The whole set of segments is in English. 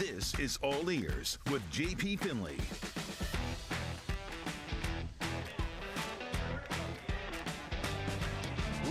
This is All Ears with JP Finlay.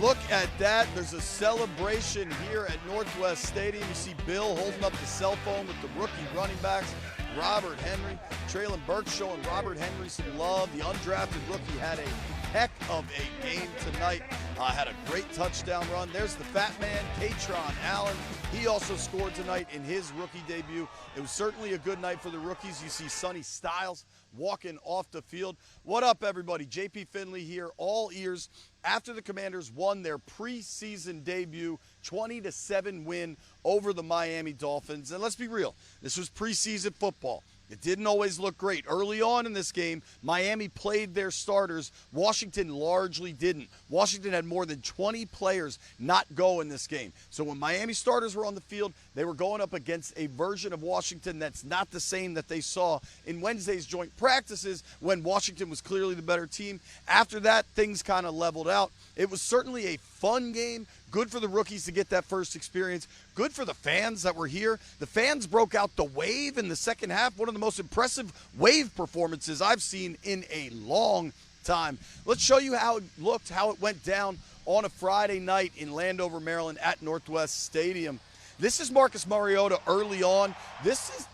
Look at that. There's a celebration here at Northwest Stadium. You see Bill holding up the cell phone with the rookie running backs, Robert Henry. Traylon Burks showing Robert Henry some love. The undrafted rookie had a heck of a game tonight. Had a great touchdown run. There's the Fatman, Katron Allen. He also scored tonight in his rookie debut. It was certainly a good night for the rookies. You see Sonny Styles walking off the field. What up, everybody? JP Finlay here, All Ears. After the Commanders won their preseason debut, 20-7 win over the Miami Dolphins. And let's be real, this was preseason football. It didn't always look great. Early on in this game, Miami played their starters. Washington largely didn't. Washington had more than 20 players not go in this game. So when Miami starters were on the field, they were going up against a version of Washington that's not the same that they saw in Wednesday's joint practices when Washington was clearly the better team. After that, things kind of leveled out. It was certainly a fun game. Good for the rookies to get that first experience. Good for the fans that were here. The fans broke out the wave in the second half. One of the most impressive wave performances I've seen in a long time. Let's show you how it looked, how it went down on a Friday night in Landover, Maryland at Northwest Stadium. This is Marcus Mariota early on.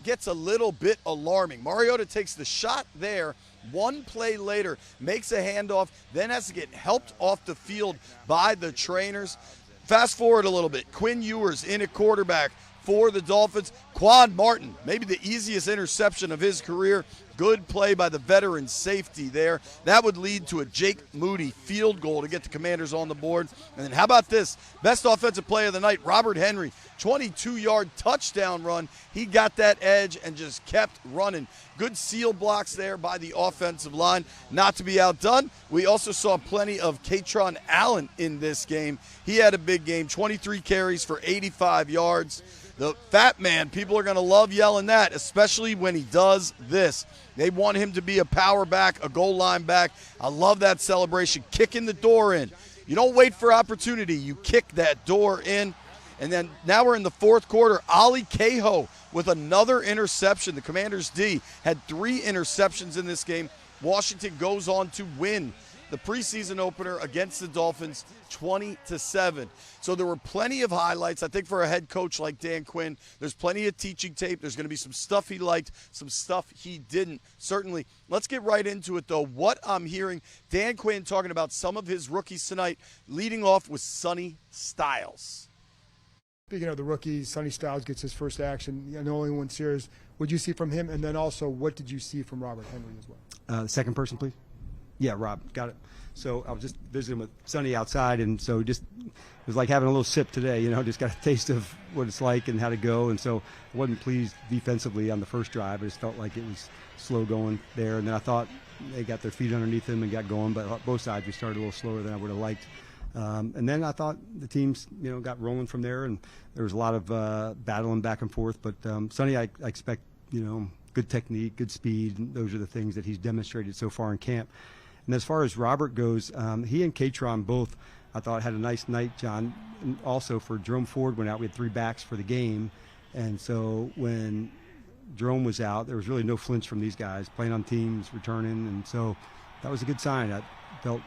Gets a little bit alarming. Mariota takes the shot there. One play later, makes a handoff, then has to get helped off the field by the trainers. Fast forward a little bit. Quinn Ewers in at quarterback for the Dolphins. Quan Martin, maybe the easiest interception of his career. Good play by the veteran safety there. That would lead to a Jake Moody field goal to get the Commanders on the board. And then how about this? Best offensive play of the night, Robert Henry. 22-yard touchdown run. He got that edge and just kept running. Good seal blocks there by the offensive line. Not to be outdone, we also saw plenty of Katron Allen in this game. He had a big game, 23 carries for 85 yards. The Fat Man, people are going to love yelling that, especially when he does this. They want him to be a power back, a goal line back. I love that celebration, kicking the door in. You don't wait for opportunity. You kick that door in. And then now we're in the fourth quarter. Ali Cahoe with another interception. The Commanders' D had 3 interceptions in this game. Washington goes on to win the preseason opener against the Dolphins 20-7. So there were plenty of highlights. I think for a head coach like Dan Quinn, there's plenty of teaching tape. There's going to be some stuff he liked, some stuff he didn't. Certainly. Let's get right into it, though. What I'm hearing, Dan Quinn talking about some of his rookies tonight, leading off with Sonny Styles. Speaking of the rookies, Sonny Styles gets his first action. The only one serious. What did you see from him? And then also, what did you see from Robert Henry as well? The second person, please. Yeah, Rob, got it. So I was just visiting with Sonny outside, and so it was like having a little sip today, just got a taste of what it's like and how to go. And so I wasn't pleased defensively on the first drive. I just felt like it was slow going there. And then I thought they got their feet underneath them and got going, but both sides we started a little slower than I would have liked. And then I thought the teams, got rolling from there, and there was a lot of battling back and forth. But Sonny, I expect, good technique, good speed. And those are the things that he's demonstrated so far in camp. And as far as Robert goes, he and Katron both, I thought, had a nice night, John. And also for Jerome Ford went out. We had 3 backs for the game. And so when Jerome was out, there was really no flinch from these guys, playing on teams, returning. And so that was a good sign. I felt,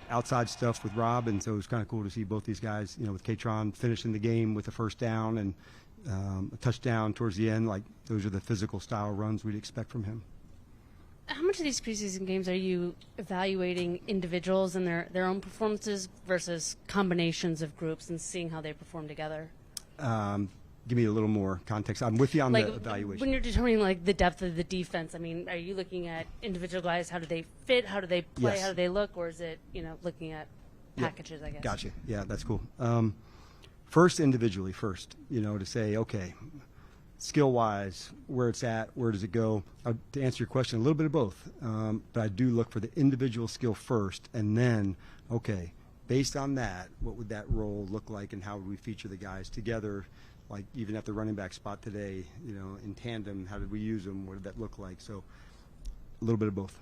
outside stuff with Rob. And so it was kind of cool to see both these guys, with Katron finishing the game with a first down and a touchdown towards the end. Like, those are the physical style runs we'd expect from him. How much of these preseason games are you evaluating individuals and their own performances versus combinations of groups and seeing how they perform together? Give me a little more context. I'm with you on the evaluation. When you're determining the depth of the defense, are you looking at individual guys? How do they fit? How do they play? Yes. How do they look? Or is it looking at packages? I guess. Gotcha. Yeah, that's cool. First, individually, to say, okay, skill-wise, where it's at, where does it go? To answer your question, a little bit of both. But I do look for the individual skill first, and then, okay, based on that, what would that role look like, and how would we feature the guys together, like even at the running back spot today, in tandem, how did we use them, what did that look like? So a little bit of both.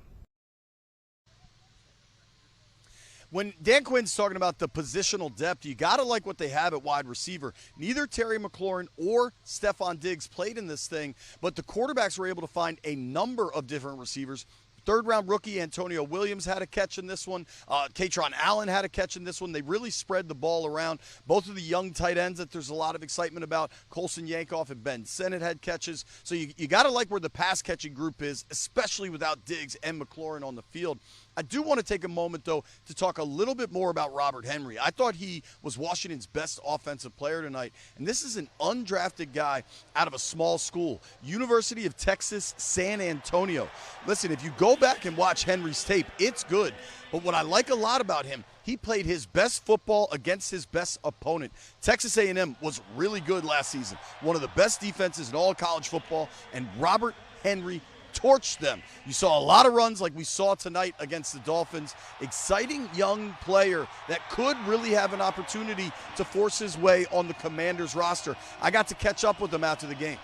When Dan Quinn's talking about the positional depth, you got to like what they have at wide receiver. Neither Terry McLaurin or Stephon Diggs played in this thing, but the quarterbacks were able to find a number of different receivers. Third-round rookie Antonio Williams had a catch in this one. Katron Allen had a catch in this one. They really spread the ball around. Both of the young tight ends that there's a lot of excitement about, Colson Yankoff and Ben Sennett had catches. So you got to like where the pass-catching group is, especially without Diggs and McLaurin on the field. I do want to take a moment, though, to talk a little bit more about Robert Henry. I thought he was Washington's best offensive player tonight, and this is an undrafted guy out of a small school, University of Texas, San Antonio. Listen, if you go back and watch Henry's tape, it's good, but what I like a lot about him, he played his best football against his best opponent. Texas A&M was really good last season, one of the best defenses in all of college football, and Robert Henry torched them. You saw a lot of runs like we saw tonight against the Dolphins. Exciting young player that could really have an opportunity to force his way on the Commanders roster. I got to catch up with him after the game.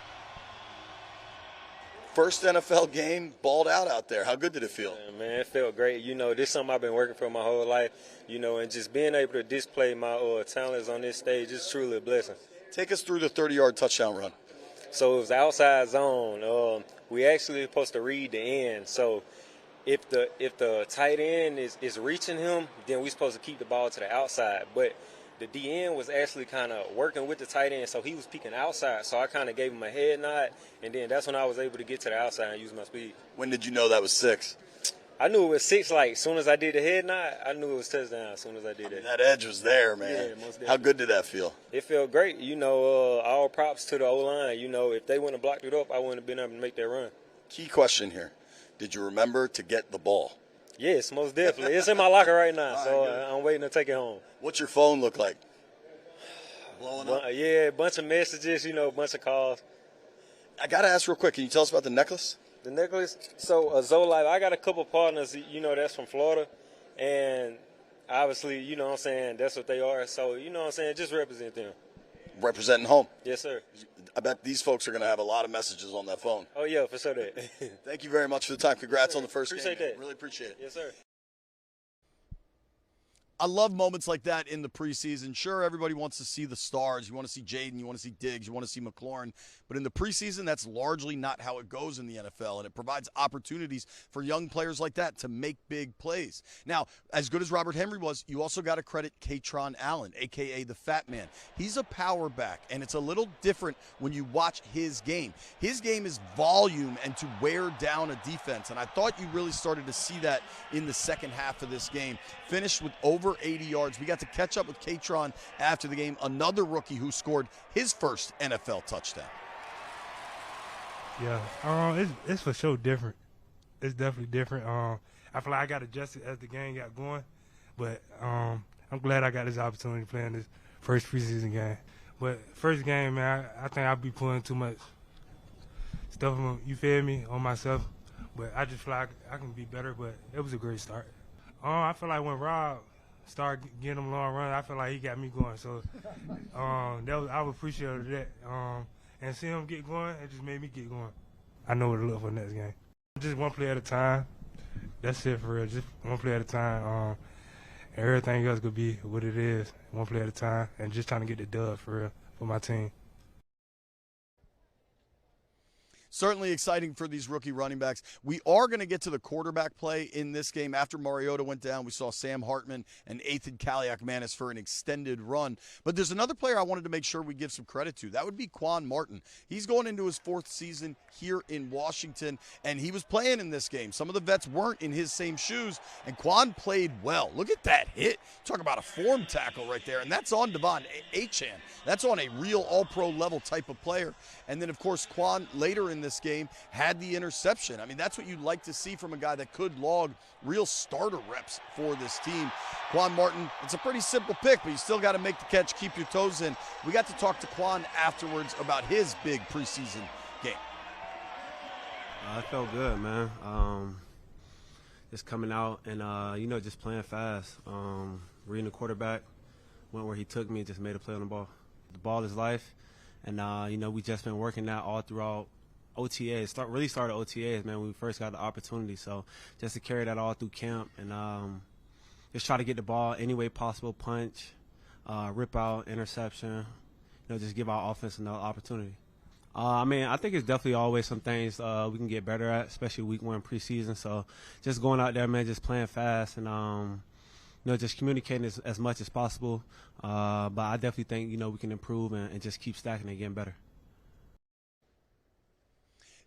First NFL game, balled out there. How good did it feel? Yeah, man, it felt great. You know, this is something I've been working for my whole life, you know, and just being able to display my talents on this stage is truly a blessing. Take us through the 30-yard touchdown run. So it was outside zone. We actually supposed to read the end. So if the tight end is reaching him, then we're supposed to keep the ball to the outside. But the DN was actually kind of working with the tight end, so he was peeking outside. So I kind of gave him a head nod, and then that's when I was able to get to the outside and use my speed. When did you know that was 6? I knew it was 6, like, as soon as I did the head nod, I knew it was touchdown as soon as I did it. That edge was there, man. Yeah, most definitely. How good did that feel? It felt great. You know, all props to the O-line. You know, if they wouldn't have blocked it up, I wouldn't have been able to make that run. Key question here. Did you remember to get the ball? Yes, most definitely. It's in my locker right now, so I'm waiting to take it home. What's your phone look like? Blowing up? Yeah, a bunch of messages, you know, a bunch of calls. I got to ask real quick. Can you tell us about the necklace? The necklace? So, Zolife, I got a couple partners, you know, that's from Florida. And obviously, you know what I'm saying, that's what they are. So, you know what I'm saying, just represent them. Representing home. Yes, sir. I bet these folks are going to have a lot of messages on that phone. Oh, yeah, for sure that. Thank you very much for the time. Congrats on the first appreciate game. That. Really appreciate it. Yes, sir. I love moments like that in the preseason. Sure, everybody wants to see the stars. You want to see Jaden, you want to see Diggs, you want to see McLaurin. But in the preseason, that's largely not how it goes in the NFL, and it provides opportunities for young players like that to make big plays. Now, as good as Robert Henry was, you also got to credit Katron Allen, a.k.a. the Fatman. He's a power back, and it's a little different when you watch his game. His game is volume and to wear down a defense, and I thought you really started to see that in the second half of this game. Finished with over 80 yards. We got to catch up with Katron after the game, another rookie who scored his first NFL touchdown. Yeah, it's for sure different. It's definitely different. I feel like I got adjusted as the game got going, but I'm glad I got this opportunity playing this first preseason game. But first game, man, I think I'll be putting too much stuff, you feel me, on myself. But I just feel like I can be better, but it was a great start. I feel like when Rob started getting them long runs, I feel like he got me going. So I was appreciative of that. And see him get going, it just made me get going. I know what to look for next game. Just one play at a time. That's it for real. Just one play at a time. Everything else could be what it is, one play at a time, and just trying to get the dub for real for my team. Certainly exciting for these rookie running backs. We are going to get to the quarterback play in this game. After Mariota went down, we saw Sam Hartman and Ethan Kaliak-Manis for an extended run. But there's another player I wanted to make sure we give some credit to. That would be Quan Martin. He's going into his 4th season here in Washington, and he was playing in this game. Some of the vets weren't in his same shoes, and Quan played well. Look at that hit. Talk about a form tackle right there, and that's on Devon Achane. That's on a real all-pro level type of player. And then, of course, Quan later in this game had the interception. I mean, that's what you'd like to see from a guy that could log real starter reps for this team. Quan Martin, it's a pretty simple pick, but you still got to make the catch, keep your toes in. We got to talk to Quan afterwards about his big preseason game. It felt good, man. Just coming out and, just playing fast. Reading the quarterback, went where he took me, just made a play on the ball. The ball is life, and, we just been working that all throughout OTAs. Really started OTAs, man, when we first got the opportunity. So just to carry that all through camp and, just try to get the ball any way possible, punch, rip out, interception, just give our offense another opportunity. I think it's definitely always some things we can get better at, especially week 1 preseason. So just going out there, man, just playing fast and, just communicating as much as possible. But I definitely think, we can improve and just keep stacking and getting better.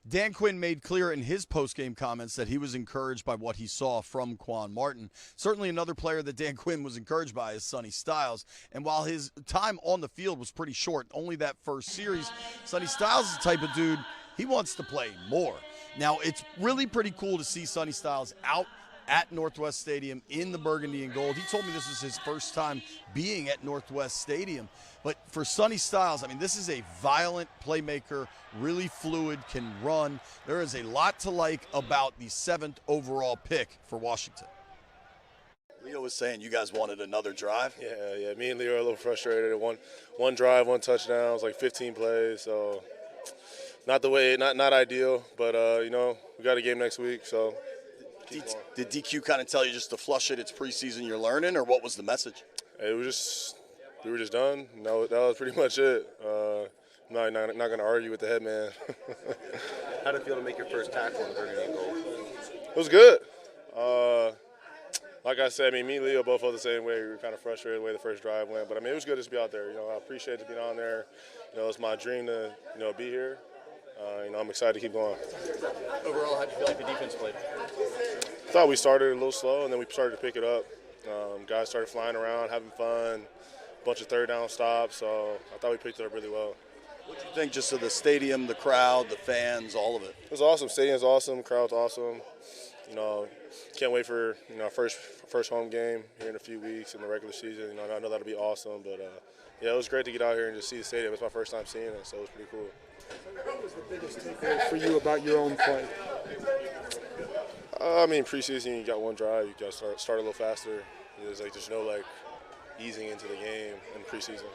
Dan Quinn made clear in his post-game comments that he was encouraged by what he saw from Quan Martin. Certainly another player that Dan Quinn was encouraged by is Sonny Styles. And while his time on the field was pretty short, only that first series, Sonny Styles is the type of dude, he wants to play more. Now, it's really pretty cool to see Sonny Styles out at Northwest Stadium in the burgundy and gold. He told me this was his first time being at Northwest Stadium. But for Sonny Styles, this is a violent playmaker, really fluid, can run. There is a lot to like about the 7th overall pick for Washington. Leo was saying you guys wanted another drive. Yeah. Me and Leo are a little frustrated. One drive, 1 touchdown. It was like 15 plays, so not ideal. But we got a game next week, so. Did DQ kind of tell you just to flush it? It's preseason, you're learning, or what was the message? We were just done. No, that was pretty much it. I'm not going to argue with the head man. How did it feel to make your first tackle on the burgundy and gold? It was good. Like I said, me and Leo both felt the same way. We were kind of frustrated the way the first drive went, but it was good just to be out there. I appreciate being on there. It's my dream to be here. I'm excited to keep going. Overall, how did you feel like the defense played? I thought we started a little slow, and then we started to pick it up. Guys started flying around, having fun, a bunch of third down stops, so I thought we picked it up really well. What do you think just of the stadium, the crowd, the fans, all of it? It was awesome. Stadium's awesome. Crowd's awesome. Can't wait for first home game here in a few weeks in the regular season. I know that'll be awesome, but it was great to get out here and just see the stadium. It's my first time seeing it, so it was pretty cool. What was the biggest takeaway for you about your own play? Preseason, you got one drive. You got to start a little faster. There's no easing into the game in preseason.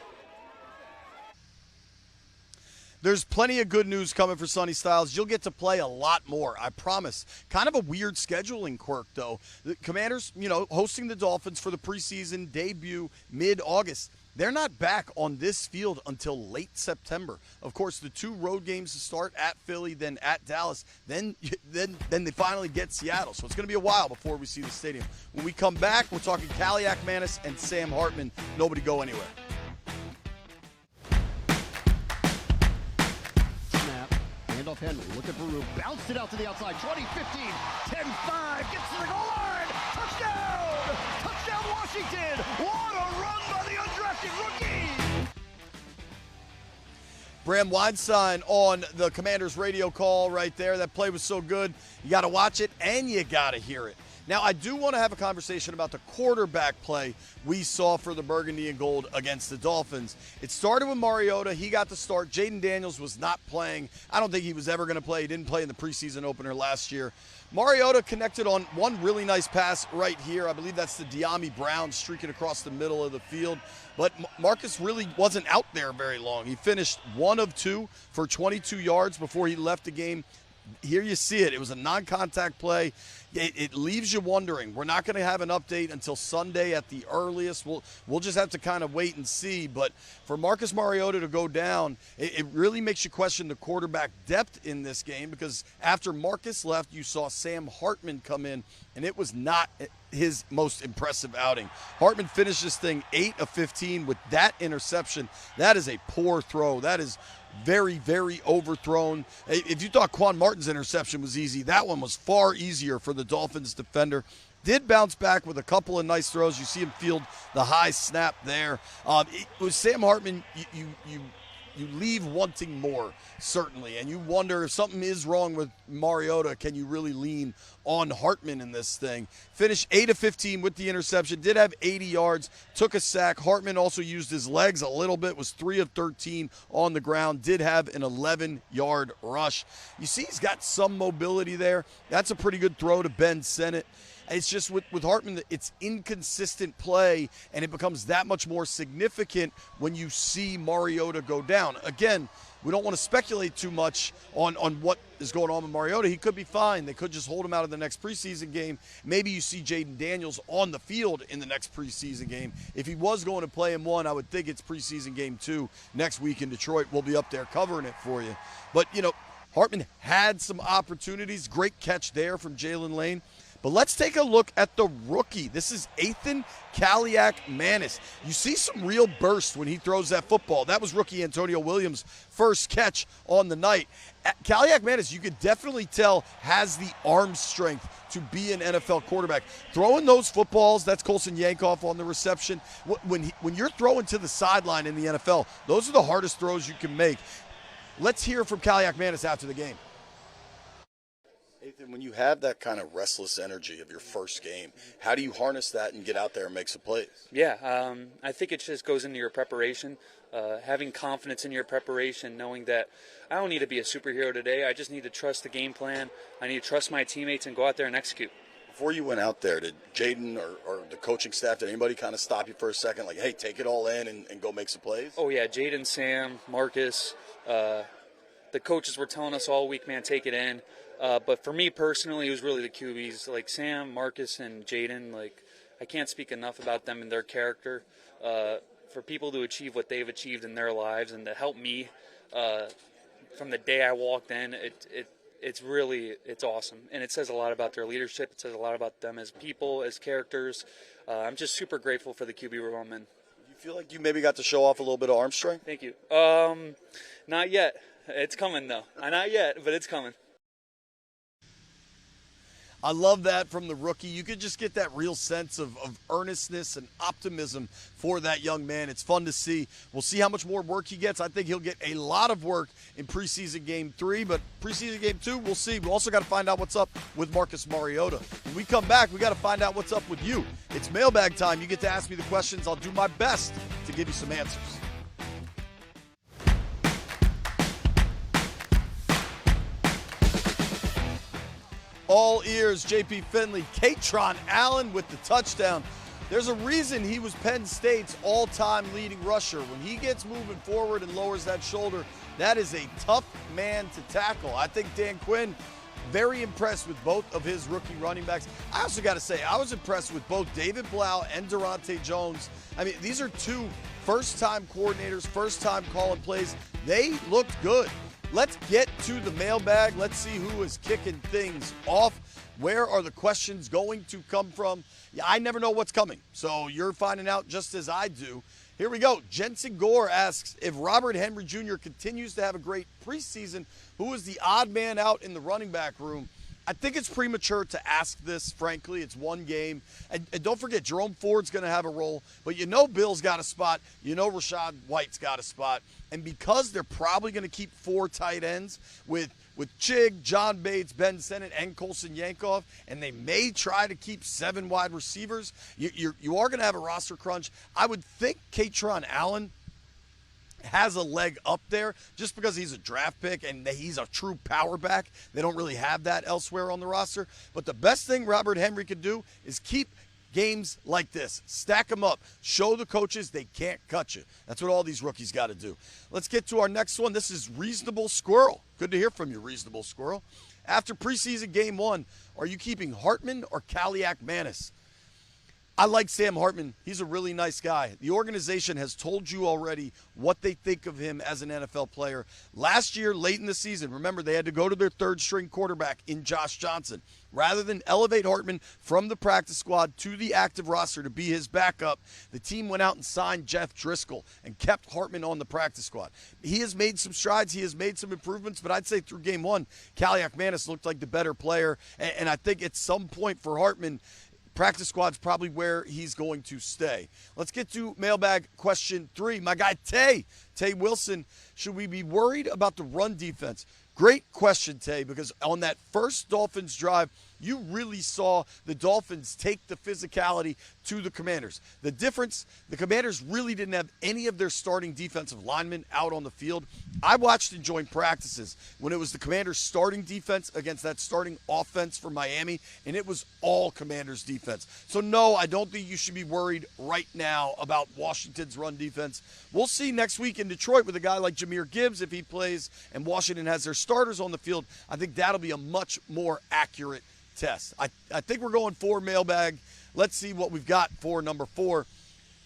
There's plenty of good news coming for Sonny Styles. You'll get to play a lot more, I promise. Kind of a weird scheduling quirk, though. The Commanders, hosting the Dolphins for the preseason debut mid-August. They're not back on this field until late September. Of course, the 2 road games to start at Philly, then at Dallas, then they finally get Seattle. So it's going to be a while before we see the stadium. When we come back, we're talking Kaliak Manis and Sam Hartman. Nobody go anywhere. Handoff Henry, looking for room, bounced it out to the outside, 20, 15, 10-5, gets to the goal line, touchdown! Touchdown Washington! What a run by the undrafted rookie! Bram Weinstein on the Commanders radio call right there. That play was so good. You got to watch it and you got to hear it. Now, I do want to have a conversation about the quarterback play we saw for the Burgundy and Gold against the Dolphins. It started with Mariota. He got the start. Jaden Daniels was not playing. I don't think he was ever going to play. He didn't play in the preseason opener last year. Mariota connected on one really nice pass right here. I believe that's the De'Ami Brown streaking across the middle of the field. But Marcus really wasn't out there very long. He finished 1 of 2 for 22 yards before he left the game. Here you see it. It was a non-contact play. It leaves you wondering. We're not going to have an update until Sunday at the earliest. We'll just have to kind of wait and see. But for Marcus Mariota to go down, it really makes you question the quarterback depth in this game, because after Marcus left, you saw Sam Hartman come in, and it was not his most impressive outing. Hartman finished this thing 8 of 15 with that interception. That is a poor throw. That is very, very overthrown. If you thought Quan Martin's interception was easy, that one was far easier for the Dolphins defender. Did bounce back with a couple of nice throws. You see him field the high snap there. With Sam Hartman, you leave wanting more, certainly, and you wonder if something is wrong with Mariota, can you really lean on Hartman in this thing? Finished 8 of 15 with the interception, did have 80 yards, took a sack. Hartman also used his legs a little bit, was 3 of 13 on the ground, did have an 11-yard rush. You see he's got some mobility there. That's a pretty good throw to Ben Sennett. It's just with Hartman that it's inconsistent play, and it becomes that much more significant when you see Mariota go down. Again, we don't want to speculate too much on what is going on with Mariota. He could be fine. They could just hold him out of the next preseason game. Maybe you see Jaden Daniels on the field in the next preseason game. If he was going to play in one, I would think it's preseason game 2 next week in Detroit. We'll be up there covering it for you. But, Hartman had some opportunities. Great catch there from Jalen Lane. But let's take a look at the rookie. This is Ethan Kaliak-Manis. You see some real burst when he throws that football. That was rookie Antonio Williams' first catch on the night. Kaliak-Manis, you could definitely tell, has the arm strength to be an NFL quarterback. Throwing those footballs, that's Colson Yankoff on the reception. When you're throwing to the sideline in the NFL, those are the hardest throws you can make. Let's hear from Kaliak-Manis after the game. Ethan, when you have that kind of restless energy of your first game, how do you harness that and get out there and make some plays? Yeah, I think it just goes into your preparation, having confidence in your preparation, knowing that I don't need to be a superhero today. I just need to trust the game plan. I need to trust my teammates and go out there and execute. Before you went out there, did Jaden or the coaching staff, did anybody kind of stop you for a second, like, hey, take it all in and go make some plays? Oh, yeah, Jaden, Sam, Marcus, the coaches were telling us all week, man, take it in. But for me personally, it was really the QBs, like Sam, Marcus, and Jaden. Like, I can't speak enough about them and their character. For people to achieve what they've achieved in their lives and to help me from the day I walked in, it's awesome. And it says a lot about their leadership. It says a lot about them as people, as characters. I'm just super grateful for the QB room I'm in. Do you feel like you maybe got to show off a little bit of arm strength? Thank you. Not yet. It's coming, though. Not yet, but it's coming. I love that from the rookie. You could just get that real sense of earnestness and optimism for that young man. It's fun to see. We'll see how much more work he gets. I think he'll get a lot of work in preseason game 3, but preseason game 2, we'll see. We also got to find out what's up with Marcus Mariota. When we come back, we got to find out what's up with you. It's mailbag time. You get to ask me the questions. I'll do my best to give you some answers. All ears, JP Finlay, Katron Allen with the touchdown. There's a reason he was Penn State's all-time leading rusher. When he gets moving forward and lowers that shoulder, that is a tough man to tackle. I think Dan Quinn, very impressed with both of his rookie running backs. I also got to say, I was impressed with both David Blau and Durante Jones. I mean, these are two first-time coordinators, first-time calling plays. They looked good. Let's get to the mailbag. Let's see who is kicking things off. Where are the questions going to come from? Yeah, I never know what's coming, so you're finding out just as I do. Here we go. Jensen Gore asks, if Robert Henry Jr. continues to have a great preseason, who is the odd man out in the running back room? I think it's premature to ask this, frankly. It's one game. And don't forget, Jerome Ford's going to have a role. But you know Bill's got a spot. You know Rashad White's got a spot. And because they're probably going to keep 4 tight ends with Chig, John Bates, Ben Sennett, and Colson Yankoff, and they may try to keep 7 wide receivers, you are going to have a roster crunch. I would think Katron Allen has a leg up there just because he's a draft pick and he's a true power back. They don't really have that elsewhere on the roster. But the best thing Robert Henry could do is keep games like this. Stack them up. Show the coaches they can't cut you. That's what all these rookies got to do. Let's get to our next one. This is Reasonable Squirrel. Good to hear from you, Reasonable Squirrel. After preseason game 1, are you keeping Hartman or Kaliak-Manis? I like Sam Hartman. He's a really nice guy. The organization has told you already what they think of him as an NFL player. Last year, late in the season, remember, they had to go to their third-string quarterback in Josh Johnson. Rather than elevate Hartman from the practice squad to the active roster to be his backup, the team went out and signed Jeff Driscoll and kept Hartman on the practice squad. He has made some strides. He has made some improvements, but I'd say through game 1, Kaliak-Manis looked like the better player, and I think at some point for Hartman, practice squad's probably where he's going to stay. Let's get to mailbag question 3. My guy Tay Wilson, should we be worried about the run defense? Great question, Tay, because on that first Dolphins drive, you really saw the Dolphins take the physicality to the Commanders. The difference, the Commanders really didn't have any of their starting defensive linemen out on the field. I watched and joined practices when it was the Commanders' starting defense against that starting offense for Miami, and it was all Commanders' defense. So, no, I don't think you should be worried right now about Washington's run defense. We'll see next week in Detroit with a guy like Jahmyr Gibbs, if he plays, and Washington has their starters on the field, I think that'll be a much more accurate test. I think we're going 4 mailbag. Let's see what we've got for number 4.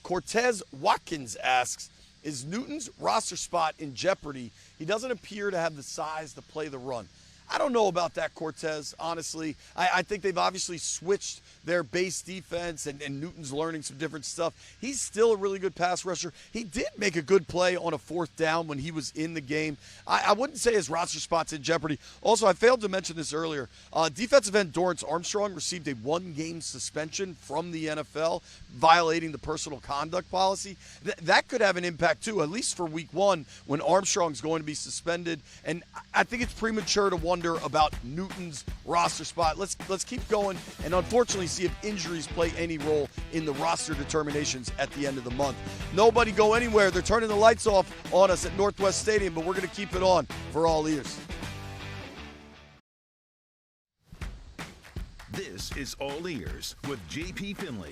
Cortez Watkins asks, is Newton's roster spot in jeopardy? He doesn't appear to have the size to play the run. I don't know about that, Cortez, honestly. I think they've obviously switched their base defense, and Newton's learning some different stuff. He's still a really good pass rusher. He did make a good play on a 4th down when he was in the game. I wouldn't say his roster spot's in jeopardy. Also, I failed to mention this earlier. Defensive end Dorrance Armstrong received a 1-game suspension from the NFL, violating the personal conduct policy. That could have an impact, too, at least for week 1 when Armstrong's going to be suspended. And I think it's premature to wonder about Newton's roster spot. Let's keep going and unfortunately see if injuries play any role in the roster determinations at the end of the month. Nobody go anywhere. They're turning the lights off on us at Northwest Stadium, but we're going to keep it on for all ears. This is All Ears with JP Finlay.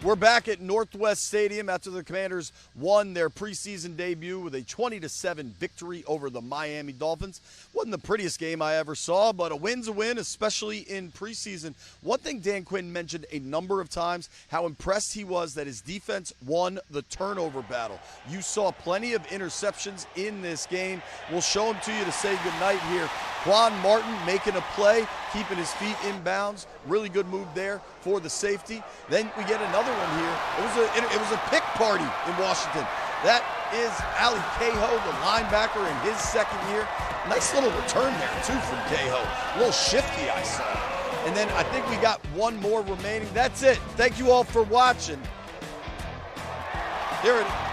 We're back at Northwest Stadium after the Commanders won their preseason debut with a 20-7 victory over the Miami Dolphins. Wasn't the prettiest game I ever saw, but a win's a win, especially in preseason. One thing Dan Quinn mentioned a number of times, how impressed he was that his defense won the turnover battle. You saw plenty of interceptions in this game. We'll show them to you to say goodnight here. Juan Martin making a play, keeping his feet in bounds. Really good move there for the safety. Then we get another one here. It was a pick party in Washington. That is Ali Cahoe, the linebacker, in his 2nd year. Nice little return there, too, from Cahoe. A little shifty, I saw. And then I think we got one more remaining. That's it. Thank you all for watching. There it is.